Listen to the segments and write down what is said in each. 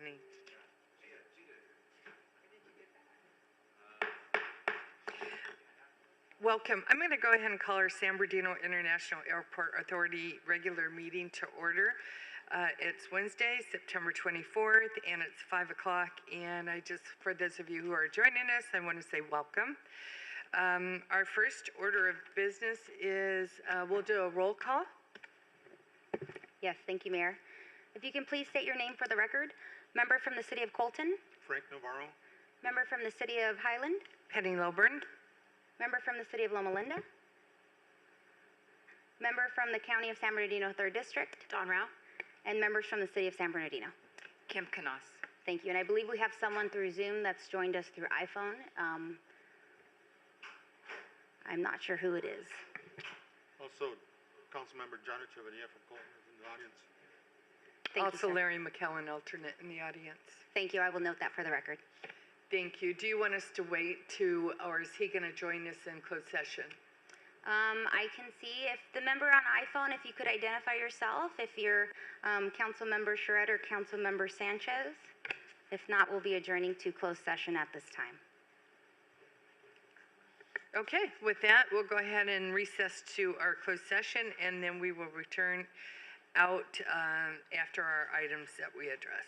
evening. Welcome. I'm going to go ahead and call our San Bernardino International Airport Authority regular meeting to order. It's Wednesday, September 24th, and it's 5 o'clock. And for those of you who are joining us, I want to say welcome. Our first order of business is we'll do a roll call. Yes, thank you, Mayor. If you can please state your name for the record. Member from the City of Colton. Frank Navarro. Member from the City of Highland. Penny Lilburn. Member from the City of Loma Linda. Member from the County of San Bernardino 3rd District. Don Rao. And members from the City of San Bernardino. Kim Canos. Thank you. And I believe we have someone through Zoom that's joined us through iPhone. I'm not sure who it is. Also, Councilmember John Echeverria from Colton is in the audience. Thank Also you, Larry McKellen, alternate in the audience. Thank you. I will note that for the record. Thank you. Do you want us to wait or is he going to join us in closed session? I can see if the member on iPhone, if you could identify yourself, if you're Councilmember Charette or Councilmember Sanchez. If not, we'll be adjourning to closed session at this time. Okay, with that, we'll go ahead and recess to our closed session, and then we will return out after our items that we address.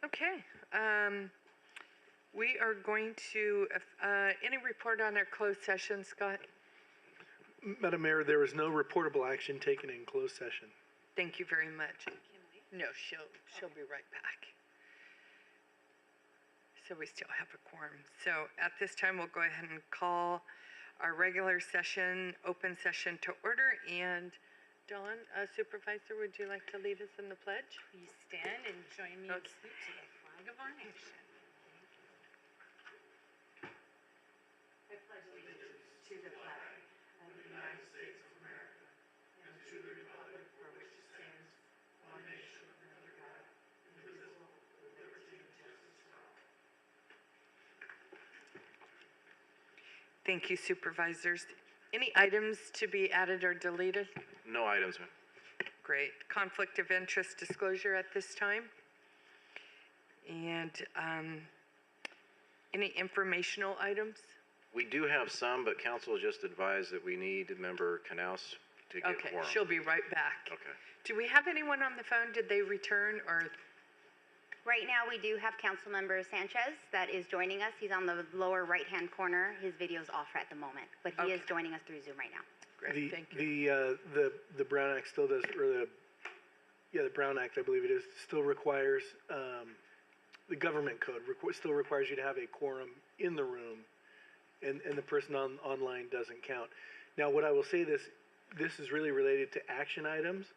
Okay, we are going to, any report on our closed session, Scott? Madam Mayor, there was no reportable action taken in closed session. Thank you very much. No, she'll be right back. So we still have a quorum. So at this time, we'll go ahead and call our regular session, open session to order. And Dawn, Supervisor, would you like to lead us in the pledge? Please stand and join me in Okay. salute to the flag of our nation. I pledge allegiance to the flag of the United States of America and to the republic for which it stands, one nation under God, indivisible, with liberty and justice for all. Thank you, Supervisors. Any items to be added or deleted? No items, ma'am. Great. Conflict of interest disclosure at this time? And any informational items? We do have some, but council just advised that we need Member Knaus to get Okay, quorum. she'll be right back. Okay. Do we have anyone on the phone? Did they return or? Right now, we do have Councilmember Sanchez that is joining us. He's on the lower right-hand corner. His video's off at the moment, but he is Okay. joining us through Zoom right now. Great, thank you. The Brown Act still does, or the Brown Act, I believe it is, still requires, the government code still requires you to have a quorum in the room, and the person online doesn't count. Now, what I will say this is really related to action items.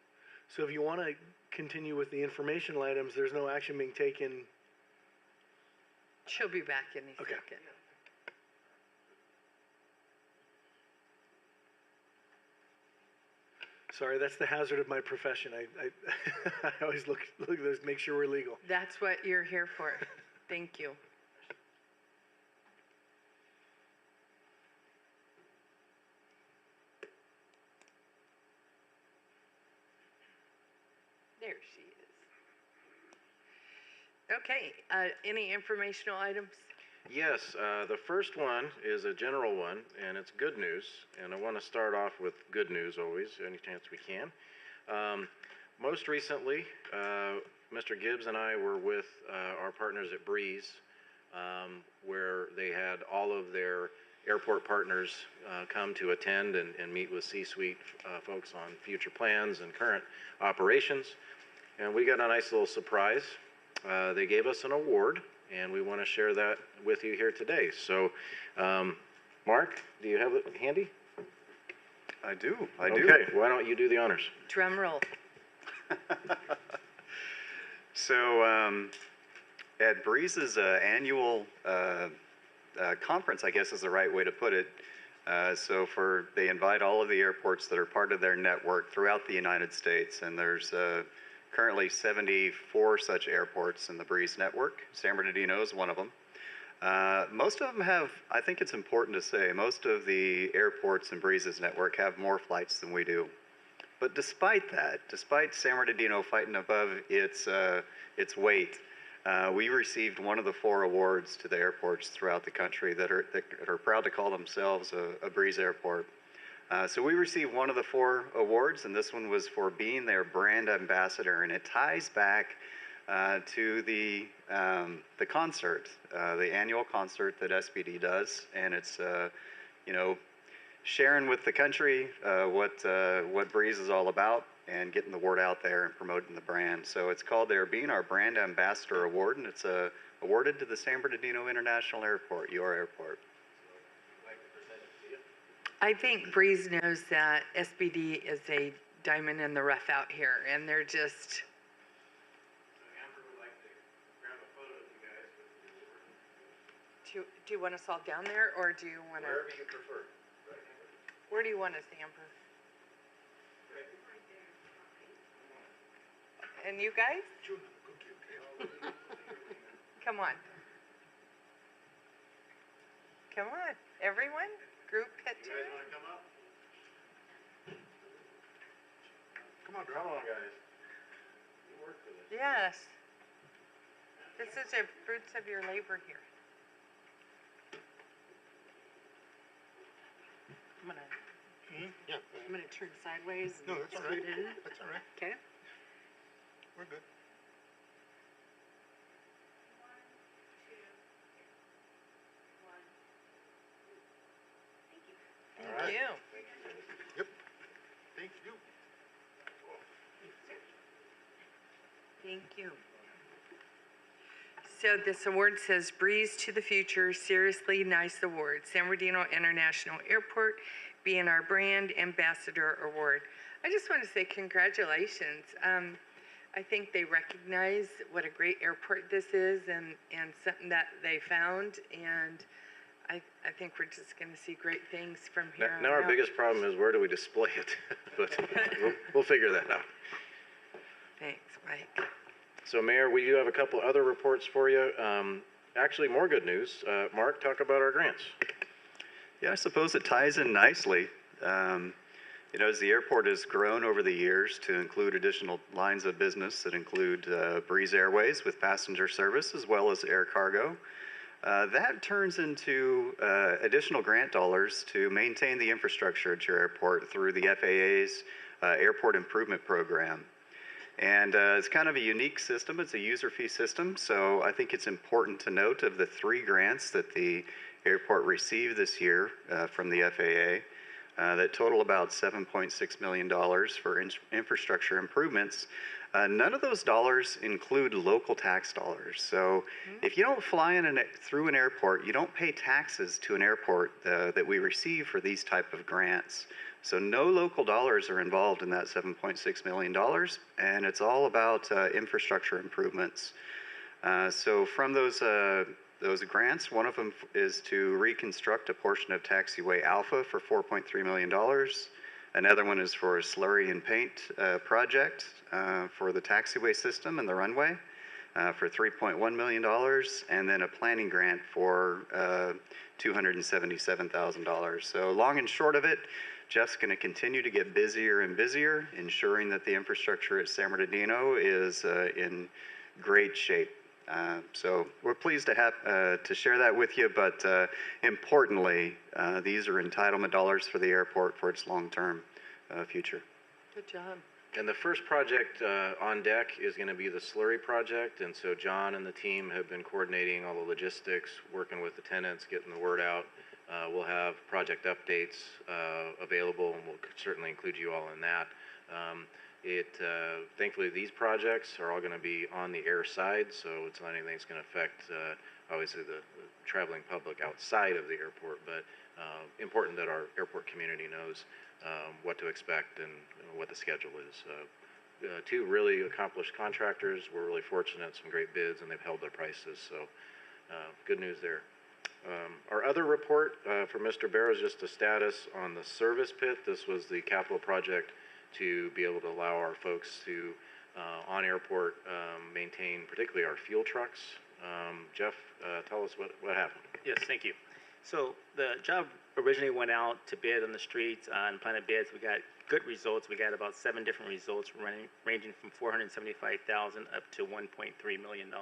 So if you want to continue with the informational items, there's no action being taken. She'll be back in a Okay. second. Sorry, that's the hazard of my profession. I always look at this, make sure we're legal. That's what you're here for. Thank you. There she is. Okay, any informational items? Yes, the first one is a general one, and it's good news. And I want to start off with good news always, any chance we can. Most recently, Mr. Gibbs and I were with our partners at Breeze, where they had all of their airport partners come to attend and meet with C-suite folks on future plans and current operations. And we got a nice little surprise. They gave us an award, and we want to share that with you here today. So, Mark, do you have it handy? I do. Okay, why don't you do the honors? Drum roll. So, at Breeze's annual conference, I guess is the right way to put it. They invite all of the airports that are part of their network throughout the United States, and there's currently 74 such airports in the Breeze network. San Bernardino is one of them. Most of them have, I think it's important to say, most of the airports in Breeze's network have more flights than we do. But despite that, despite San Bernardino fighting above its weight, we received one of the 4 awards to the airports throughout the country that are proud to call themselves a Breeze airport. So we received one of the 4 awards, and this one was for being their brand ambassador, and it ties back to the concert, the annual concert that SBD does, and it's sharing with the country what Breeze is all about and getting the word out there and promoting the brand. So it's called their Being Our Brand Ambassador Award, and it's awarded to the San Bernardino International Airport, your airport. I think Breeze knows that SBD is a diamond in the rough out here, and they're just. Amber would like to grab a photo of you guys with the award. Do you want us all down there, or do you want to? Wherever you prefer. Where do you want us, Amber? And you guys? Come on. Come on, everyone, group picture. You guys want to come up? Come on, Come on, guys. You work for this. Yes. This is the fruits of your labor here. Yeah. I'm gonna turn sideways No, and that's all scoot right. in. That's all right. Okay. We're good. you. So this award says Breeze to the Future Seriously Nice Award, San Bernardino International Airport BNR Brand Ambassador Award. I just want to say congratulations. I think they recognize what a great airport this is and something that they found, and I think we're just going to see great things from here on Now our out. biggest problem is where do we display it? But we'll figure that out. Thanks, Mike. So Mayor, we do have a couple other reports for you. Actually, more good news. Mark, talk about our grants. Yeah, I suppose it ties in nicely. You know, as the airport has grown over the years to include additional lines of business that include Breeze Airways with passenger service as well as air cargo, that turns into additional grant dollars to maintain the infrastructure at your airport through the FAA's Airport Improvement Program. And it's kind of a unique system. It's a user fee system, so I think it's important to note of the 3 grants that the airport received this year from the FAA that total about $7.6 million for infrastructure improvements. None of those dollars include local tax dollars. So if you don't fly through an airport, you don't pay taxes to an airport that we receive for these type of grants. So no local dollars are involved in that $7.6 million, and it's all about infrastructure improvements. So from those grants, one of them is to reconstruct a portion of Taxiway Alpha for $4.3 million. Another one is for a slurry and paint project for the taxiway system and the runway for $3.1 million, and then a planning grant for $277,000. So long and short of it, Jeff's going to continue to get busier and busier, ensuring that the infrastructure at San Bernardino is in great shape. So we're pleased to have to share that with you, but importantly, these are entitlement dollars for the airport for its long-term future. Good job. And the first project on deck is going to be the slurry project, and so John and the team have been coordinating all the logistics, working with the tenants, getting the word out. We'll have project updates available, and we'll certainly include you all in that. Thankfully, these projects are all going to be on the air side, so it's not anything that's going to affect, obviously, the traveling public outside of the airport, but important that our airport community knows what to expect and what the schedule is. 2 really accomplished contractors. We're really fortunate, some great bids, and they've held their prices, so good news there. Our other report for Mr. Barrow is just a status on the service pit. This was the capital project to be able to allow our folks to, on airport, maintain particularly our fuel trucks. Jeff, tell us what happened. Yes, thank you. So the job originally went out to bid on the streets on Planet Bids. We got good results. We got about 7 different results ranging from $475,000 up to $1.3 million.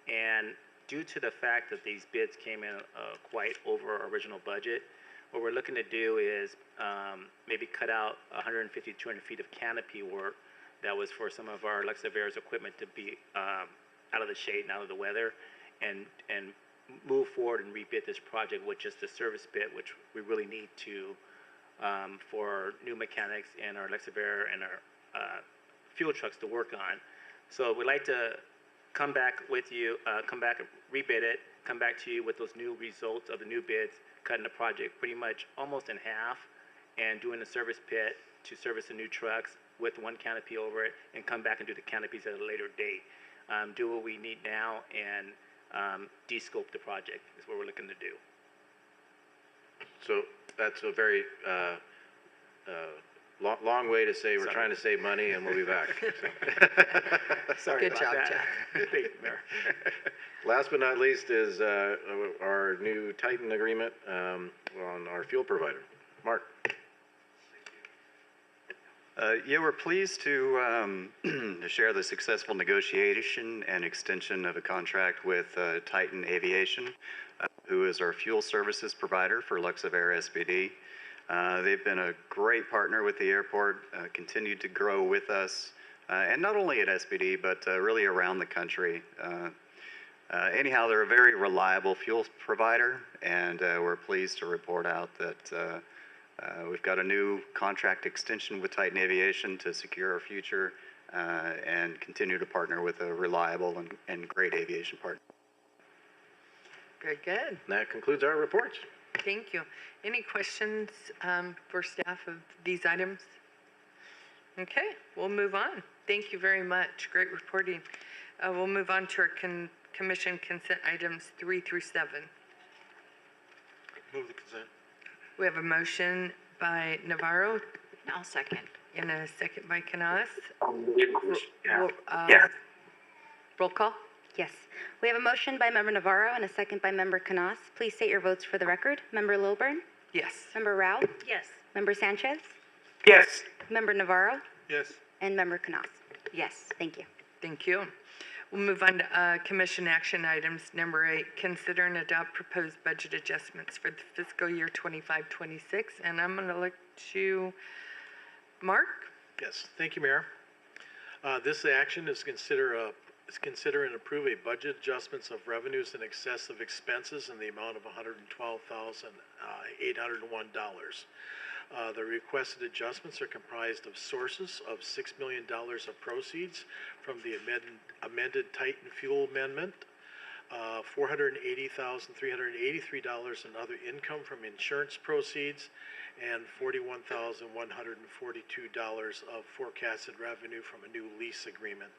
And due to the fact that these bids came in quite over our original budget, what we're looking to do is maybe cut out 150 to 200 feet of canopy work that was for some of our Alexa Vera's equipment to be out of the shade and out of the weather, and move forward and rebid this project with just the service pit, which we really need to for new mechanics and our Alexa Vera and our fuel trucks to work on. So we'd like to come back with you, come back and rebid it, come back to you with those new results of the new bids, cutting the project pretty much almost in half, and doing the service pit to service the new trucks with 1 canopy over it, and come back and do the canopies at a later date. Do what we need now and de-scope the project is what we're looking to do. So that's a very long way to say we're Sorry. trying to save money and we'll be back. Sorry Good about job, that. Jeff. Thank you, Mayor. Last but not least is our new Titan agreement on our fuel provider. Mark. Yeah, we're pleased to share the successful negotiation and extension of a contract with Titan Aviation, who is our fuel services provider for Luxavera SPD. They've been a great partner with the airport, continued to grow with us, and not only at SPD, but really around the country. Anyhow, they're a very reliable fuel provider, and we're pleased to report out that we've got a new contract extension with Titan Aviation to secure our future and continue to partner with a reliable and great aviation partner. Very good. That concludes our reports. Thank you. Any questions for staff of these items? Okay, we'll move on. Thank you very much. Great reporting. We'll move on to our commission consent items 3 through 7. Move the consent. We have a motion by Navarro I'll second. and a second by Canas. Yeah. Roll call? Yes. We have a motion by Member Navarro and a second by Member Canas. Please state your votes for the record. Member Lilburn? Yes. Member Rao? Yes. Member Sanchez? Yes. Member Navarro? Yes. And Member Canas? Yes. Thank you. Thank you. We'll move on to commission action items. Number 8, consider and adopt proposed budget adjustments for the fiscal year 25-26. And I'm going to look to Mark. Yes, thank you, Mayor. This action is consider and approve a budget adjustments of revenues in excess of expenses in the amount of $112,801. The requested adjustments are comprised of sources of $6 million of proceeds from the amended Titan fuel amendment, $480,383 in other income from insurance proceeds, and $41,142 of forecasted revenue from a new lease agreement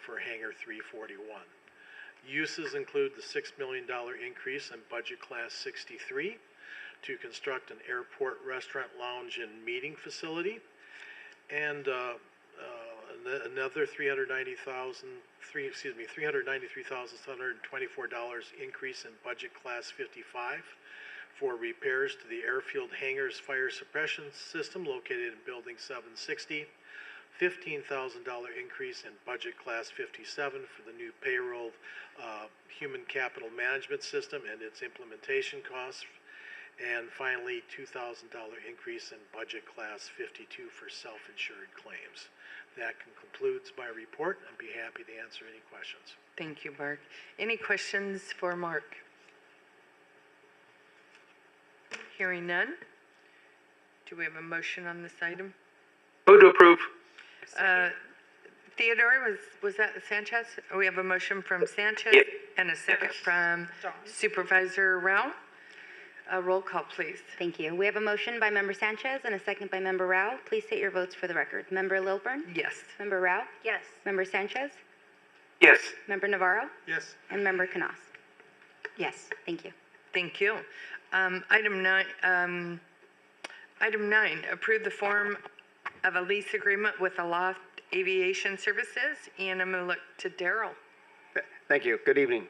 for Hangar 341. Uses include the $6 million increase in budget class 63 to construct an airport restaurant lounge and meeting facility, and another $393,724 increase in budget class 55 for repairs to the airfield hangar's fire suppression system located in building 760, $15,000 increase in budget class 57 for the new payroll human capital management system and its implementation costs, and finally, $2,000 increase in budget class 52 for self-insured claims. That concludes my report. I'd be happy to answer any questions. Thank you, Mark. Any questions for Mark? Hearing none. Do we have a motion on this item? Move to approve. Theodore, was that Sanchez? We have a motion from Sanchez Yep. and a second from Supervisor Rao. Roll call, please. Thank you. We have a motion by Member Sanchez and a second by Member Rao. Please state your votes for the record. Member Lilburn? Yes. Member Rao? Yes. Member Sanchez? Yes. Member Navarro? Yes. And Member Canas? Yes. Thank you. Thank you. Item 9, approve the form of a lease agreement with Aloft Aviation Services, and I'm going to look to Daryl. Thank you. Good evening.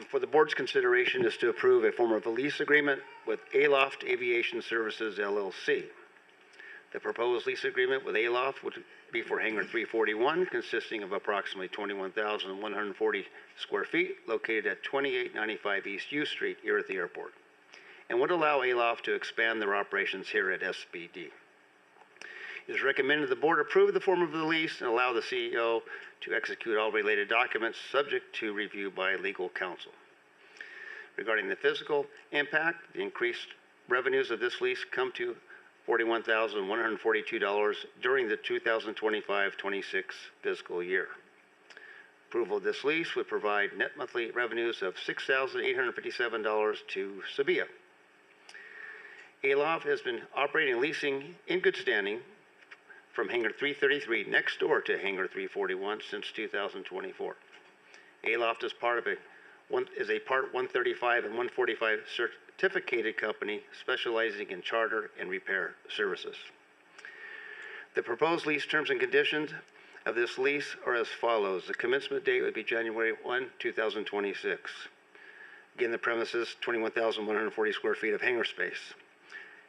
For the board's consideration is to approve a form of a lease agreement with Aloft Aviation Services, LLC. The proposed lease agreement with Aloft would be for Hangar 341, consisting of approximately 21,140 square feet, located at 2895 East U Street here at the airport, and would allow Aloft to expand their operations here at SBD. It is recommended the board approve the form of the lease and allow the CEO to execute all related documents subject to review by legal counsel. Regarding the physical impact, the increased revenues of this lease come to $41,142 during the 2025-26 fiscal year. Approval of this lease would provide net monthly revenues of $6,857 to SBIAA. Aloft has been operating and leasing in good standing from Hangar 333 next door to Hangar 341 since 2024. Aloft is part 135 and 145 certificated company specializing in charter and repair services. The proposed lease terms and conditions of this lease are as follows. The commencement date would be January 1, 2026. Again, the premises, 21,140 square feet of hangar space.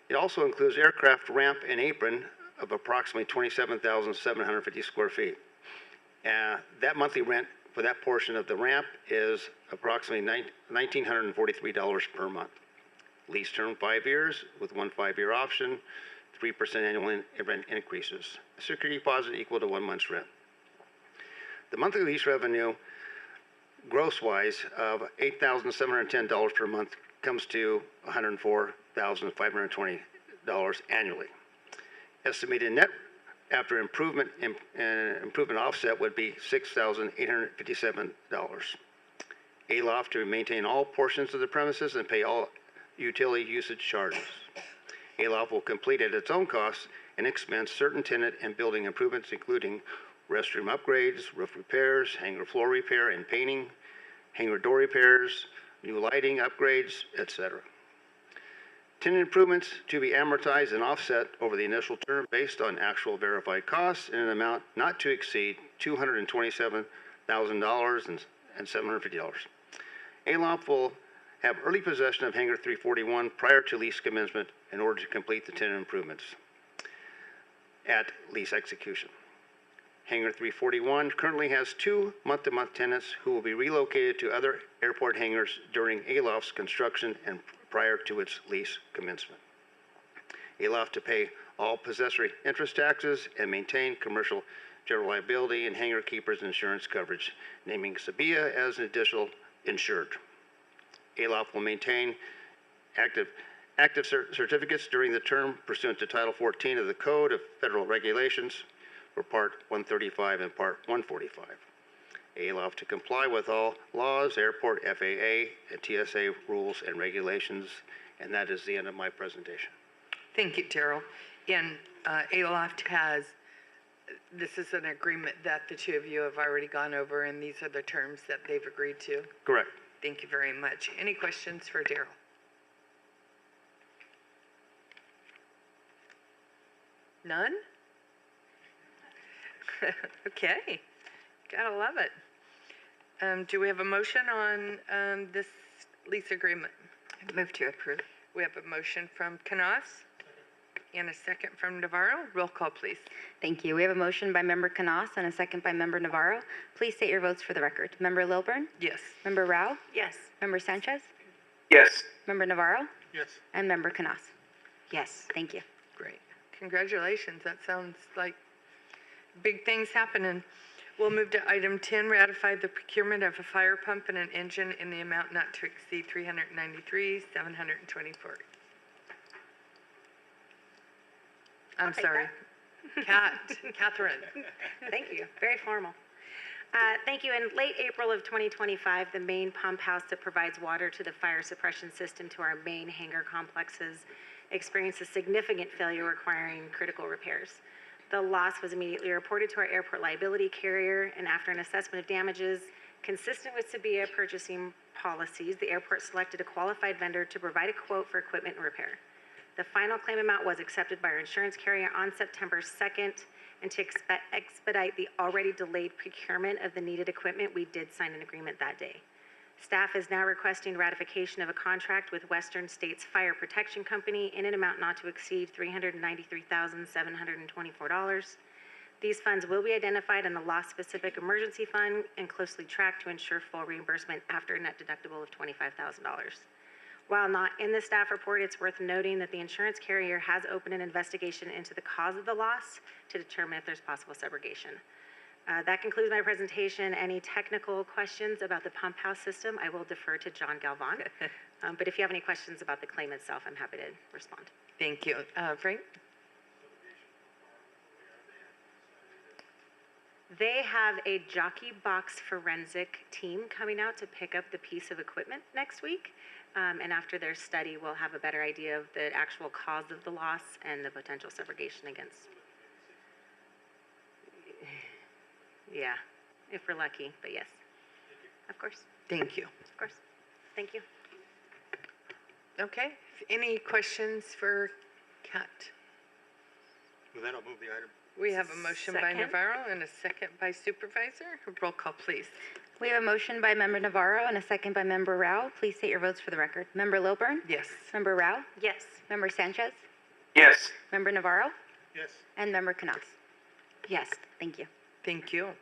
It also includes aircraft ramp and apron of approximately 27,750 square feet. That monthly rent for that portion of the ramp is approximately $1,943 per month. Lease term 5 years with 1 5-year option, 3% annual rent increases. Security deposit equal to 1 month's rent. The monthly lease revenue, gross-wise, of $8,710 per month comes to $104,520 annually. Estimated net after improvement offset would be $6,857. ALOF to maintain all portions of the premises and pay all utility usage charges. ALOF will complete at its own cost and expense certain tenant and building improvements, including restroom upgrades, roof repairs, hangar floor repair and painting, hangar door repairs, new lighting upgrades, etc. Tenant improvements to be amortized and offset over the initial term based on actual verified costs in an amount not to exceed $227,750. ALOF will have early possession of Hangar 341 prior to lease commencement in order to complete the tenant improvements at lease execution. Hangar 341 currently has 2 month-to-month tenants who will be relocated to other airport hangars during ALOF's construction and prior to its lease commencement. ALOF to pay all possessory interest taxes and maintain commercial general liability and hangar keepers insurance coverage, naming SBIAA as an additional insured. ALOF will maintain active certificates during the term pursuant to Title 14 of the Code of Federal Regulations for Part 135 and Part 145. ALOF to comply with all laws, airport, FAA, and TSA rules and regulations, and that is the end of my presentation. Thank you, Daryl. And ALOF has, this is an agreement that the two of you have already gone over, and these are the terms that they've agreed to. Correct. Thank you very much. Any questions for Daryl? None? Okay, gotta love it. Do we have a motion on this lease agreement? Move to approve. We have a motion from Knaus and a second from Navarro. Roll call, please. Thank you. We have a motion by Member Knaus and a second by Member Navarro. Please state your votes for the record. Member Lilburn? Yes. Member Rao? Yes. Member Sanchez? Yes. Member Navarro? Yes. And Member Knaus? Yes. Thank you. Great. Congratulations. That sounds like big things happening. We'll move to item 10, ratify the procurement of a fire pump and an engine in the amount not to exceed $393,724. I'm sorry. Catherine. Thank you. Very formal. Thank you. In late April of 2025, the main pump house that provides water to the fire suppression system to our main hangar complexes experienced a significant failure requiring critical repairs. The loss was immediately reported to our airport liability carrier, and after an assessment of damages consistent with SBIAA purchasing policies, the airport selected a qualified vendor to provide a quote for equipment and repair. The final claim amount was accepted by our insurance carrier on September 2nd, and to expedite the already delayed procurement of the needed equipment, we did sign an agreement that day. Staff is now requesting ratification of a contract with Western States Fire Protection Company in an amount not to exceed $393,724. These funds will be identified in the loss-specific emergency fund and closely tracked to ensure full reimbursement after a net deductible of $25,000. While not in the staff report, it's worth noting that the insurance carrier has opened an investigation into the cause of the loss to determine if there's possible subrogation. That concludes my presentation. Any technical questions about the pump house system, I will defer to John Galvan. But if you have any questions about the claim itself, I'm happy to respond. Thank you. Frank? They have a jockey box forensic team coming out to pick up the piece of equipment next week. And after their study, we'll have a better idea of the actual cause of the loss and the potential subrogation against. Yeah, if we're lucky, but yes, of course, Thank you. of course. Thank you. Okay. Any questions for Kat? With that, I'll move the item. We have a motion by Second. Navarro and a second by Supervisor. Roll call, please. We have a motion by Member Navarro and a second by Member Rao. Please state your votes for the record. Member Lilburn? Yes. Member Rao? Yes. Member Sanchez? Yes. Member Navarro? Yes. And Member Knaus? Yes. Thank you. Thank you.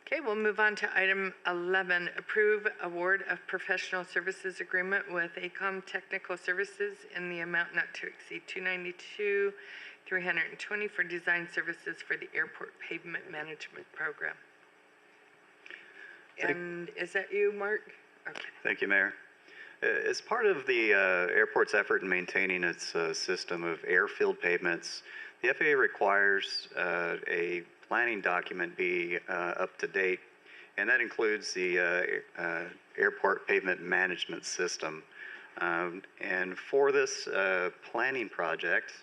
Okay, we'll move on to item 11, approve award of professional services agreement with ACOM Technical Services in the amount not to exceed $292,320 for design services for the airport pavement management program. And is that you, Mark? Okay. Thank you, Mayor. As part of the airport's effort in maintaining its system of air-filled pavements, The FAA requires a planning document be up to date, and that includes the airport pavement management system. And for this planning project,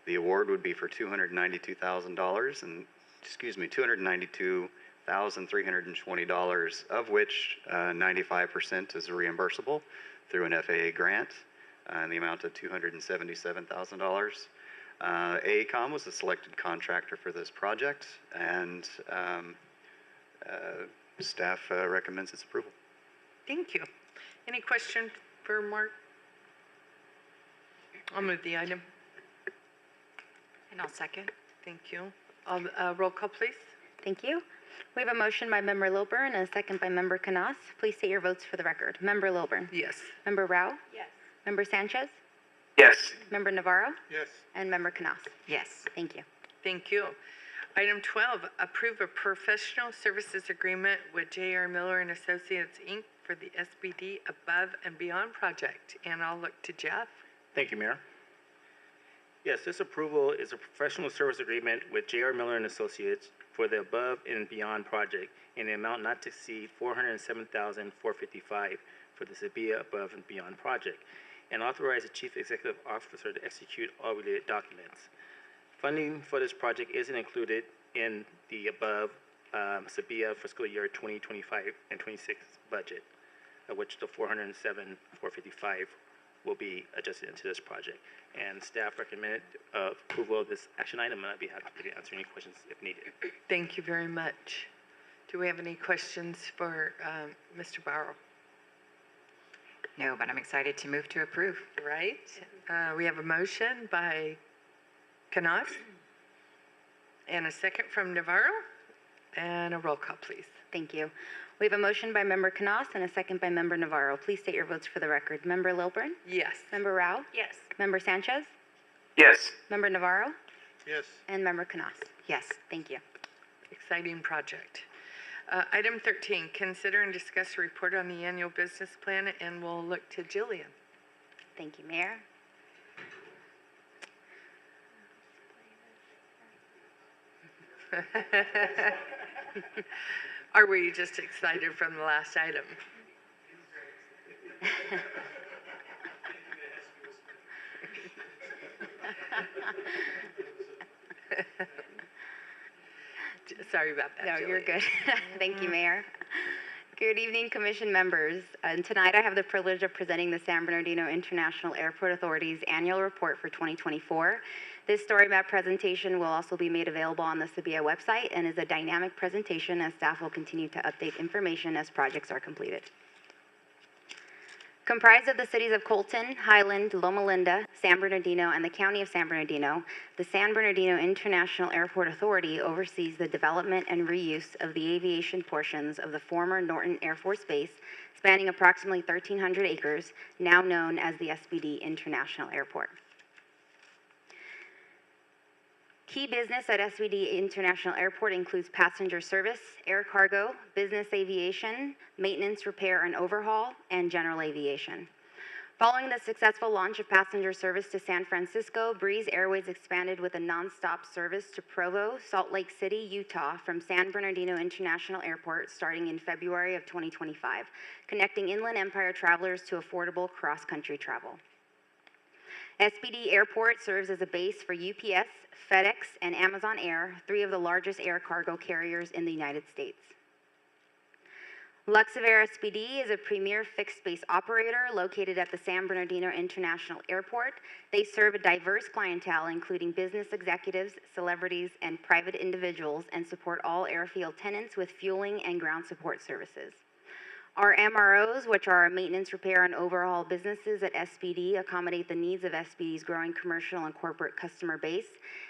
the award would be for $292,000 and, $292,320, of which 95% is reimbursable through an FAA grant in the amount of $277,000. AECOM was the selected contractor for this project, and staff recommends its approval. Thank you. Any questions for Mark? I'll move the item. And I'll second. Thank you. Roll call, please. Thank you. We have a motion by Member Lilburn and a second by Member Canas. Please state your votes for the record. Member Lilburn. Yes. Member Rao. Yes. Member Sanchez. Yes. Member Navarro. Yes. And Member Canas. Yes. Thank you. Thank you. Item 12, approve a professional services agreement with J.R. Miller and Associates, Inc. for the SBD Above and Beyond project. And I'll look to Jeff. Thank you, Mayor. Yes, this approval is a professional service agreement with J.R. Miller and Associates for the Above and Beyond project in the amount not to exceed $407,455 for the SBIAA Above and Beyond project, and authorize the Chief Executive Officer to execute all related documents. Funding for this project isn't included in the above SBIAA fiscal year 2025 and 26 budget, of which the $407,455 will be adjusted into this project. And staff recommended approval of this action item, and I'd be happy to answer any questions if needed. Thank you very much. Do we have any questions for Mr. Barrow? No, but I'm excited to move to approve. Right. We have a motion by Canas and a second from Navarro, and a roll call, please. Thank you. We have a motion by Member Canas and a second by Member Navarro. Please state your votes for the record. Member Lilburn. Yes. Member Rao. Yes. Member Sanchez. Yes. Member Navarro. Yes. And Member Canas. Yes. Thank you. Exciting project. Item 13, consider and discuss a report on the annual business plan, and we'll look to Jillian. Thank you, Mayor. Or were you just excited from the last item? Sorry about that, No, you're Jillian. good. Thank you, Mayor. Good evening, Commission members. Tonight I have the privilege of presenting the San Bernardino International Airport Authority's annual report for 2024. This story map presentation will also be made available on the SBIAA website and is a dynamic presentation as staff will continue to update information as projects are completed. Comprised of the cities of Colton, Highland, Loma Linda, San Bernardino, and the County of San Bernardino, the San Bernardino International Airport Authority oversees the development and reuse of the aviation portions of the former Norton Air Force Base, spanning approximately 1,300 acres, now known as the SBD International Airport. Key business at SBD International Airport includes passenger service, air cargo, business aviation, maintenance, repair, and overhaul, and general aviation. Following the successful launch of passenger service to San Francisco, Breeze Airways expanded with a nonstop service to Provo, Salt Lake City, Utah from San Bernardino International Airport starting in February of 2025, connecting Inland Empire travelers to affordable cross-country travel. SBD Airport serves as a base for UPS, FedEx, and Amazon Air, three of the largest air cargo carriers in the United States. Luxair SBD is a premier fixed-base operator located at the San Bernardino International Airport. They serve a diverse clientele, including business executives, celebrities, and private individuals, and support all airfield tenants with fueling and ground support services. Our MROs, which are our maintenance, repair, and overhaul businesses at SBD, accommodate the needs of SBD's growing commercial and corporate customer base.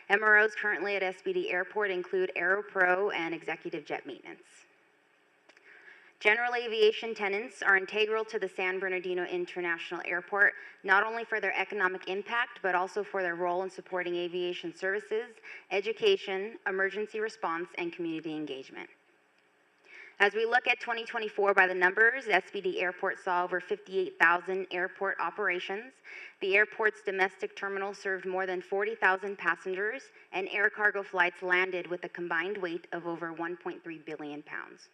MROs currently at SBD Airport include AeroPro and Executive Jet Maintenance. General aviation tenants are integral to the San Bernardino International Airport, not only for their economic impact, but also for their role in supporting aviation services, education, emergency response, and community engagement. As we look at 2024 by the numbers, SPD Airport saw over 58,000 airport operations. The airport's domestic terminal served more than 40,000 passengers, and air cargo flights landed with a combined weight of over 1.3 billion pounds.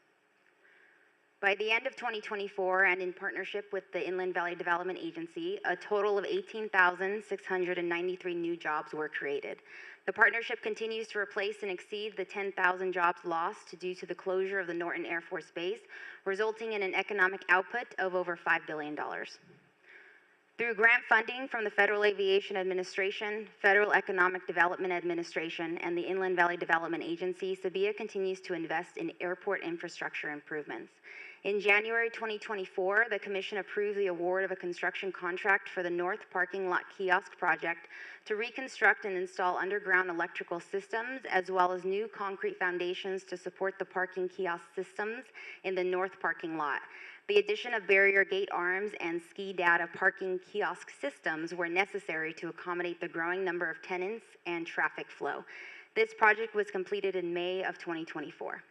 By the end of 2024, and in partnership with the Inland Valley Development Agency, a total of 18,693 new jobs were created. The partnership continues to replace and exceed the 10,000 jobs lost due to the closure of the Norton Air Force Base, resulting in an economic output of over $5 billion. Through grant funding from the Federal Aviation Administration, Federal Economic Development Administration, and the Inland Valley Development Agency, SBIAA continues to invest in airport infrastructure improvements. In January 2024, the Commission approved the award of a construction contract for the North Parking Lot Kiosk Project to reconstruct and install underground electrical systems, as well as new concrete foundations to support the parking kiosk systems in the North Parking Lot. The addition of barrier gate arms and ski data parking kiosk systems were necessary to accommodate the growing number of tenants and traffic flow. This project was completed in May of 2024.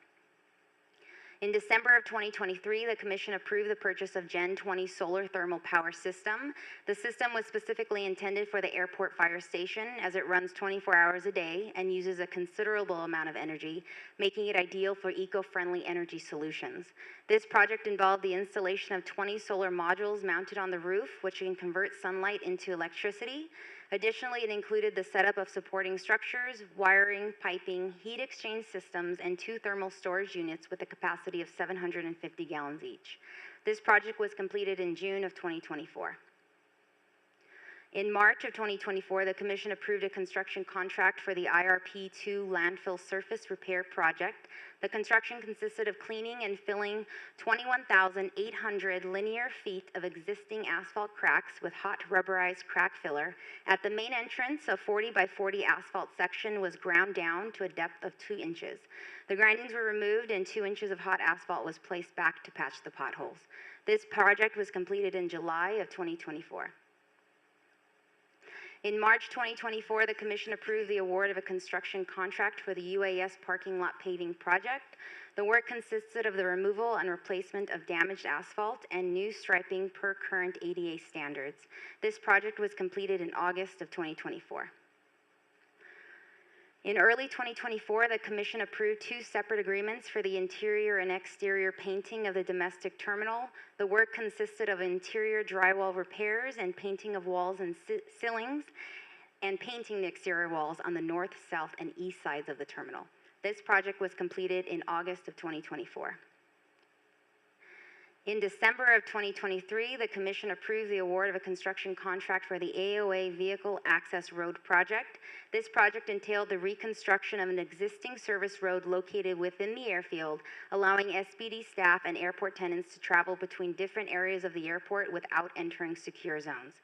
In December of 2023, the Commission approved the purchase of Gen 20 solar thermal power system. The system was specifically intended for the airport fire station, as it runs 24 hours a day and uses a considerable amount of energy, making it ideal for eco-friendly energy solutions. This project involved the installation of 20 solar modules mounted on the roof, which can convert sunlight into electricity. Additionally, it included the setup of supporting structures, wiring, piping, heat exchange systems, and 2 thermal storage units with a capacity of 750 gallons each. This project was completed in June of 2024. In March of 2024, the Commission approved a construction contract for the IRP-2 landfill surface repair project. The construction consisted of cleaning and filling 21,800 linear feet of existing asphalt cracks with hot rubberized crack filler. At the main entrance, a 40 by 40 asphalt section was ground down to a depth of 2 inches. The grindings were removed and 2 inches of hot asphalt was placed back to patch the potholes. This project was completed in July of 2024. In March 2024, the Commission approved the award of a construction contract for the UAS parking lot paving project. The work consisted of the removal and replacement of damaged asphalt and new striping per current ADA standards. This project was completed in August of 2024. In early 2024, the Commission approved 2 separate agreements for the interior and exterior painting of the domestic terminal. The work consisted of interior drywall repairs and painting of walls and ceilings, and painting the exterior walls on the north, south, and east sides of the terminal. This project was completed in August of 2024. In December of 2023, the Commission approved the award of a construction contract for the AOA Vehicle Access Road Project. This project entailed the reconstruction of an existing service road located within the airfield, allowing SPD staff and airport tenants to travel between different areas of the airport without entering secure zones.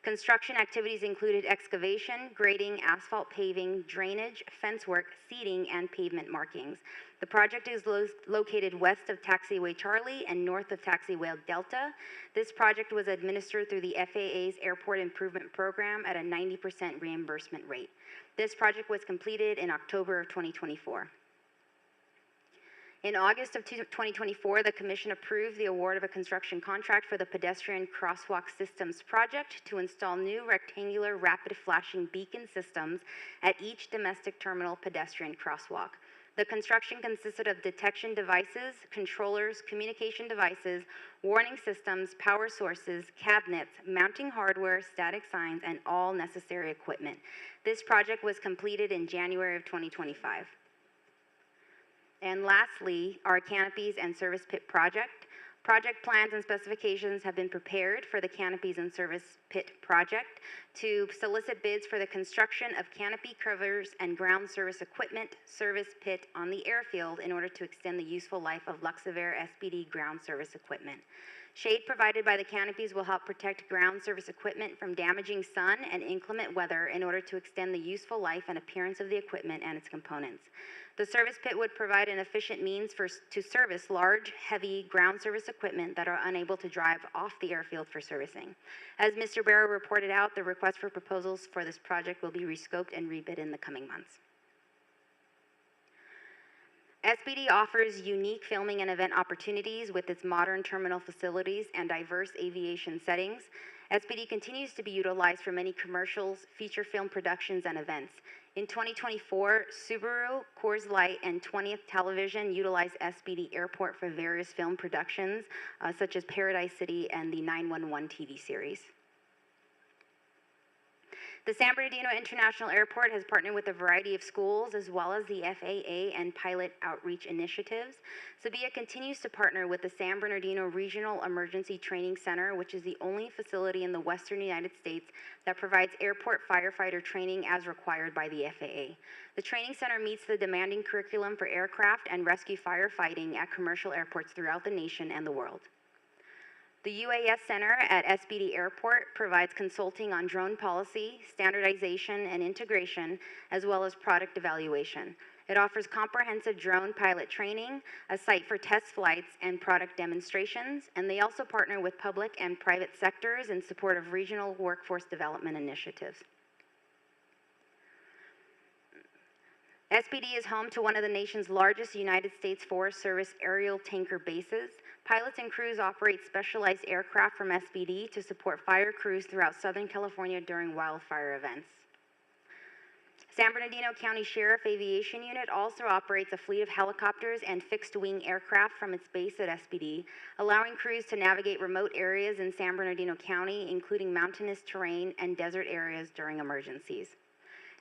Construction activities included excavation, grading, asphalt paving, drainage, fence work, seating, and pavement markings. The project is located west of Taxiway Charlie and north of Taxiway Delta. This project was administered through the FAA's Airport Improvement Program at a 90% reimbursement rate. This project was completed in October of 2024. In August of 2024, the Commission approved the award of a construction contract for the Pedestrian Crosswalk Systems Project to install new rectangular rapid flashing beacon systems at each domestic terminal pedestrian crosswalk. The construction consisted of detection devices, controllers, communication devices, warning systems, power sources, cabinets, mounting hardware, static signs, and all necessary equipment. This project was completed in January of 2025. And lastly, our canopies and service pit project. Project plans and specifications have been prepared for the canopies and service pit project to solicit bids for the construction of canopy covers and ground service equipment service pit on the airfield in order to extend the useful life of Luxair SPD ground service equipment. Shade provided by the canopies will help protect ground service equipment from damaging sun and inclement weather in order to extend the useful life and appearance of the equipment and its components. The service pit would provide an efficient means to service large, heavy ground service equipment that are unable to drive off the airfield for servicing. As Mr. Barrow reported out, the request for proposals for this project will be rescoped and rebid in the coming months. SBD offers unique filming and event opportunities with its modern terminal facilities and diverse aviation settings. SBD continues to be utilized for many commercials, feature film productions, and events. In 2024, Subaru, Coors Light, and 20th Television utilized SBD Airport for various film productions, such as Paradise City and the 911 TV series. The San Bernardino International Airport has partnered with a variety of schools as well as the FAA and pilot outreach initiatives. SBIAA continues to partner with the San Bernardino Regional Emergency Training Center, which is the only facility in the western United States that provides airport firefighter training as required by the FAA. The training center meets the demanding curriculum for aircraft and rescue firefighting at commercial airports throughout the nation and the world. The UAS Center at SBD Airport provides consulting on drone policy, standardization, and integration, as well as product evaluation. It offers comprehensive drone pilot training, a site for test flights, and product demonstrations, and they also partner with public and private sectors in support of regional workforce development initiatives. SBD is home to one of the nation's largest United States Forest Service aerial tanker bases. Pilots and crews operate specialized aircraft from SBD to support fire crews throughout Southern California during wildfire events. San Bernardino County Sheriff Aviation Unit also operates a fleet of helicopters and fixed-wing aircraft from its base at SBD, allowing crews to navigate remote areas in San Bernardino County, including mountainous terrain and desert areas during emergencies.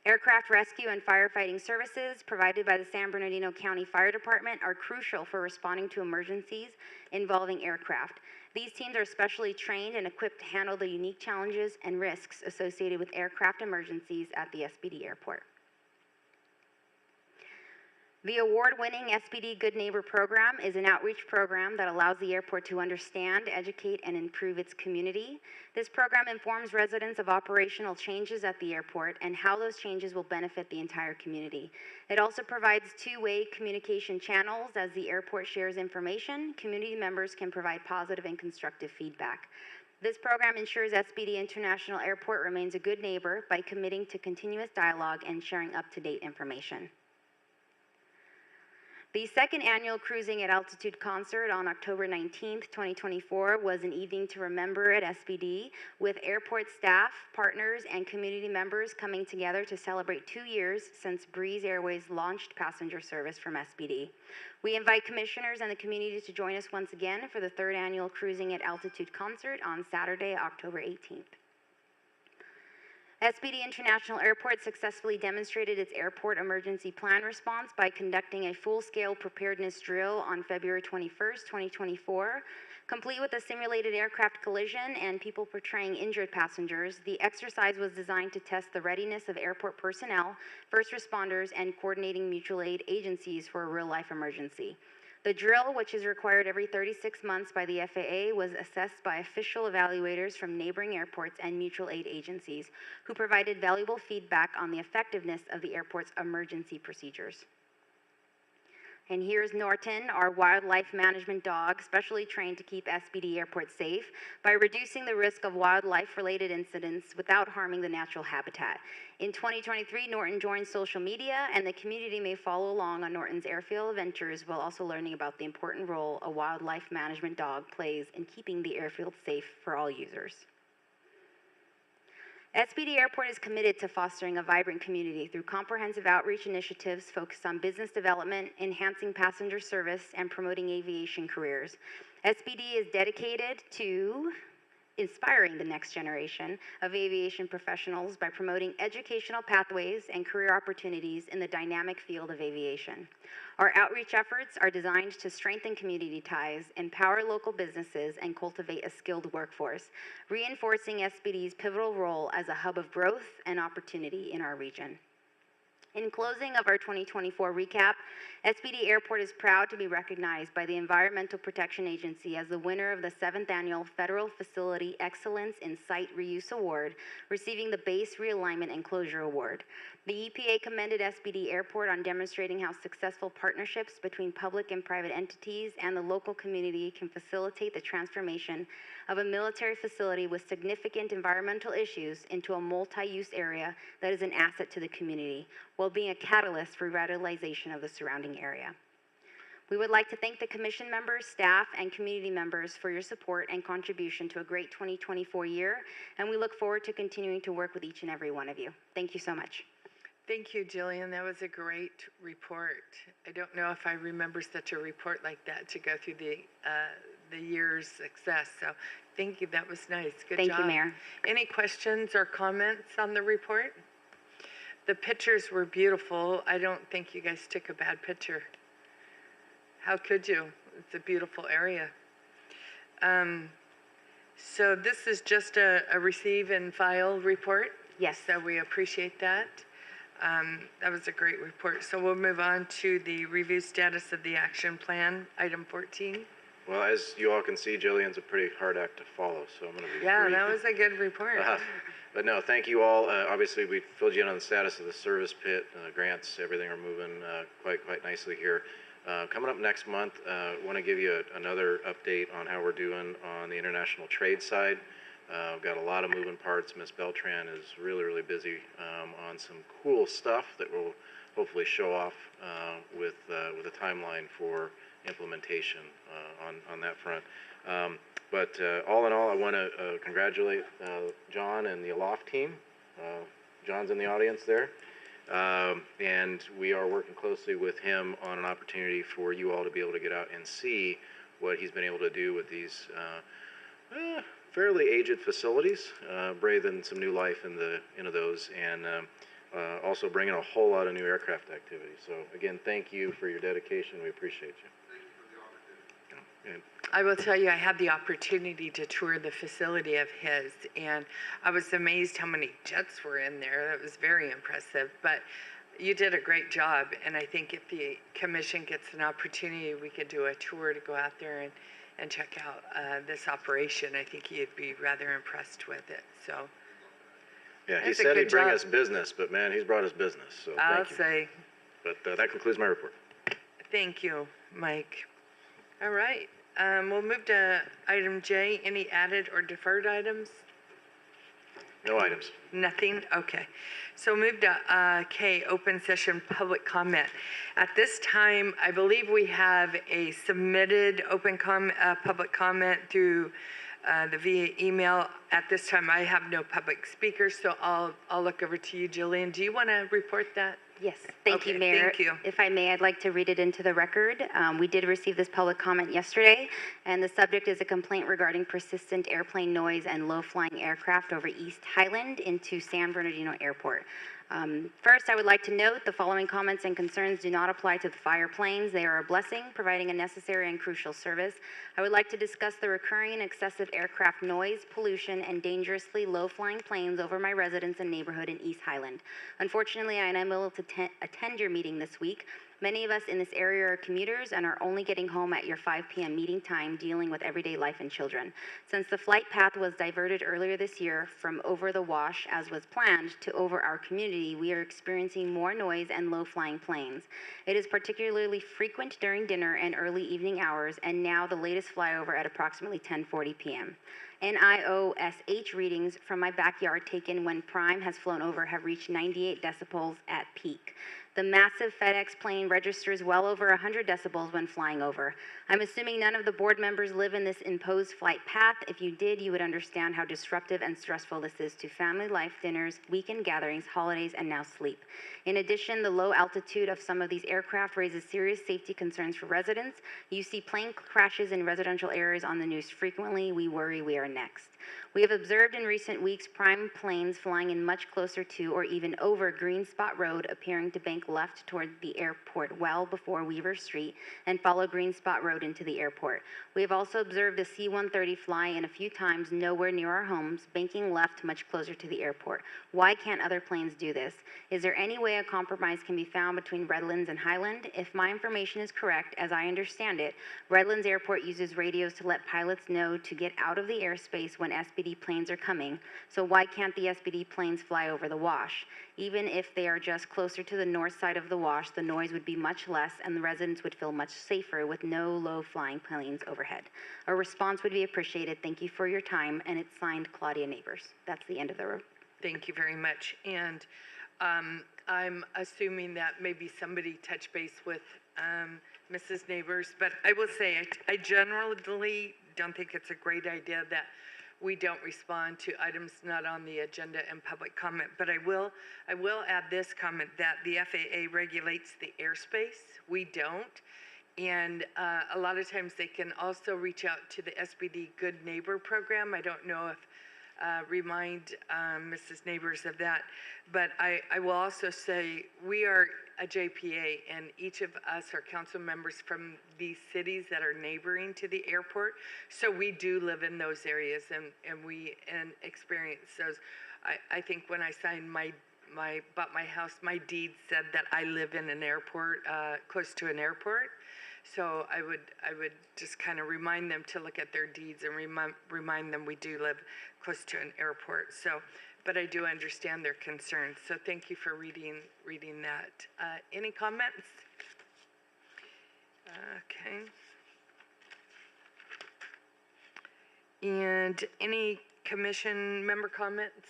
Aircraft rescue and firefighting services provided by the San Bernardino County Fire Department are crucial for responding to emergencies involving aircraft. These teams are specially trained and equipped to handle the unique challenges and risks associated with aircraft emergencies at the SBD Airport. The award-winning SBD Good Neighbor program is an outreach program that allows the airport to understand, educate, and improve its community. This program informs residents of operational changes at the airport and how those changes will benefit the entire community. It also provides two-way communication channels. As the airport shares information, community members can provide positive and constructive feedback. This program ensures SBD International Airport remains a good neighbor by committing to continuous dialogue and sharing up-to-date information. The second annual Cruising at Altitude concert on October 19th, 2024 was an evening to remember at SBD, with airport staff, partners, and community members coming together to celebrate 2 years since Breeze Airways launched passenger service from SBD. We invite commissioners and the community to join us once again for the third annual Cruising at Altitude concert on Saturday, October 18th. SBD International Airport successfully demonstrated its airport emergency plan response by conducting a full-scale preparedness drill on February 21st, 2024. Complete with a simulated aircraft collision and people portraying injured passengers, the exercise was designed to test the readiness of airport personnel, first responders, and coordinating mutual aid agencies for a real-life emergency. The drill, which is required every 36 months by the FAA, was assessed by official evaluators from neighboring airports and mutual aid agencies, who provided valuable feedback on the effectiveness of the airport's emergency procedures. And here's Norton, our wildlife management dog, specially trained to keep SBD Airport safe by reducing the risk of wildlife-related incidents without harming the natural habitat. In 2023, Norton joined social media, and the community may follow along on Norton's airfield adventures while also learning about the important role a wildlife management dog plays in keeping the airfield safe for all users. SBD Airport is committed to fostering a vibrant community through comprehensive outreach initiatives focused on business development, enhancing passenger service, and promoting aviation careers. SBD is dedicated to inspiring the next generation of aviation professionals by promoting educational pathways and career opportunities in the dynamic field of aviation. Our outreach efforts are designed to strengthen community ties, empower local businesses, and cultivate a skilled workforce, reinforcing SBD's pivotal role as a hub of growth and opportunity in our region. In closing of our 2024 recap, SBD Airport is proud to be recognized by the Environmental Protection Agency as the winner of the 7th Annual Federal Facility Excellence in Site Reuse Award, receiving the Base Realignment and Closure Award. The EPA commended SBD Airport on demonstrating how successful partnerships between public and private entities and the local community can facilitate the transformation of a military facility with significant environmental issues into a multi-use area that is an asset to the community, while being a catalyst for revitalization of the surrounding area. We would like to thank the commission members, staff, and community members for your support and contribution to a great 2024 year, and we look forward to continuing to work with each and every one of you. Thank you so much. Thank you, Jillian. That was a great report. I don't know if I remember such a report like that to go through the year's success. So thank you. That was nice. Good job. Thank you, Mayor. Any questions or comments on the report? The pictures were beautiful. I don't think you guys took a bad picture. How could you? It's a beautiful area. So this is just a receive and file report? Yes. So we appreciate that. That was a great report. So we'll move on to the review status of the action plan, item 14. Well, as you all can see, Jillian's a pretty hard act to follow, so I'm going to be Yeah, brief. that was a good report. But no, thank you all. Obviously, we filled you in on the status of the service pit, grants, everything are moving quite nicely here. Coming up next month, want to give you another update on how we're doing on the international trade side. We've got a lot of moving parts. Ms. Beltran is really busy on some cool stuff that we'll hopefully show off with a timeline for implementation on that front. But all in all, I want to congratulate John and the Aloft team. John's in the audience there. And we are working closely with him on an opportunity for you all to be able to get out and see what he's been able to do with these fairly aged facilities, breathing some new life into those, and also bringing a whole lot of new aircraft activity. So again, thank you for your dedication. We appreciate you. And I will tell you, I had the opportunity to tour the facility of his, and I was amazed how many jets were in there. That was very impressive. But you did a great job, and I think if the commission gets an opportunity, we could do a tour to go out there and check out this operation. I think you'd be rather impressed with it. So yeah, he that's a said good he'd bring job. us business, but man, he's brought us business. So I'll thank you. say But that concludes my report. thank you, Mike. All right, we'll move to item J. Any added or deferred items? No items. Nothing? Okay. So move to K, open session public comment. At this time, I believe we have a submitted public comment through the via email. At this time, I have no public speakers, so I'll look over to you, Jillian. Do you want to report that? Yes, thank Okay, you, Mayor. thank you. If I may, I'd like to read it into the record. We did receive this public comment yesterday, and the subject is a complaint regarding persistent airplane noise and low-flying aircraft over East Highland into San Bernardino Airport. First, I would like to note the following comments and concerns do not apply to the fire planes. They are a blessing, providing a necessary and crucial service. I would like to discuss the recurring and excessive aircraft noise, pollution, and dangerously low-flying planes over my residence and neighborhood in East Highland. Unfortunately, I am unable to attend your meeting this week. Many of us in this area are commuters and are only getting home at your 5 p.m. meeting time, dealing with everyday life and children. Since the flight path was diverted earlier this year from over the wash, as was planned, to over our community, we are experiencing more noise and low-flying planes. It is particularly frequent during dinner and early evening hours, and now the latest flyover at approximately 10:40 p.m. NIOSH readings from my backyard taken when Prime has flown over have reached 98 decibels at peak. The massive FedEx plane registers well over 100 decibels when flying over. I'm assuming none of the board members live in this imposed flight path. If you did, you would understand how disruptive and stressful this is to family life, dinners, weekend gatherings, holidays, and now sleep. In addition, the low altitude of some of these aircraft raises serious safety concerns for residents. You see plane crashes in residential areas on the news frequently. We worry we are next. We have observed in recent weeks Prime planes flying in much closer to or even over Green Spot Road, appearing to bank left toward the airport well before Weaver Street and follow Green Spot Road into the airport. We have also observed a C-130 fly in a few times nowhere near our homes, banking left much closer to the airport. Why can't other planes do this? Is there any way a compromise can be found between Redlands and Highland? If my information is correct, as I understand it, Redlands Airport uses radios to let pilots know to get out of the airspace when SBD planes are coming. So why can't the SBD planes fly over the wash? Even if they are just closer to the north side of the wash, the noise would be much less and the residents would feel much safer with no low-flying planes overhead. A response would be appreciated. Thank you for your time, and it's signed Claudia Neighbors. That's the end of the report. Thank you very much. And I'm assuming that maybe somebody touched base with Mrs. Neighbors, but I will say, I generally don't think it's a great idea that we don't respond to items not on the agenda and public comment, but I will add this comment that the FAA regulates the airspace. We don't. And a lot of times they can also reach out to the SBD Good Neighbor program. I don't know if remind Mrs. Neighbors of that. But I will also say we are a JPA, and each of us are council members from these cities that are neighboring to the airport. So we do live in those areas, and we experience those. I think when I signed bought my house, my deed said that I live in an airport, close to an airport. So I would just kind of remind them to look at their deeds and remind them we do live close to an airport. So, but I do understand their concerns. So thank you for reading that. Any comments? Okay. And any commission member comments?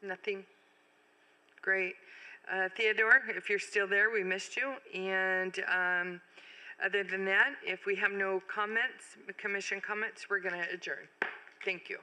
Nothing? Great. Theodore, if you're still there, we missed you. And other than that, if we have no comments, commission comments, we're going to adjourn. Thank you.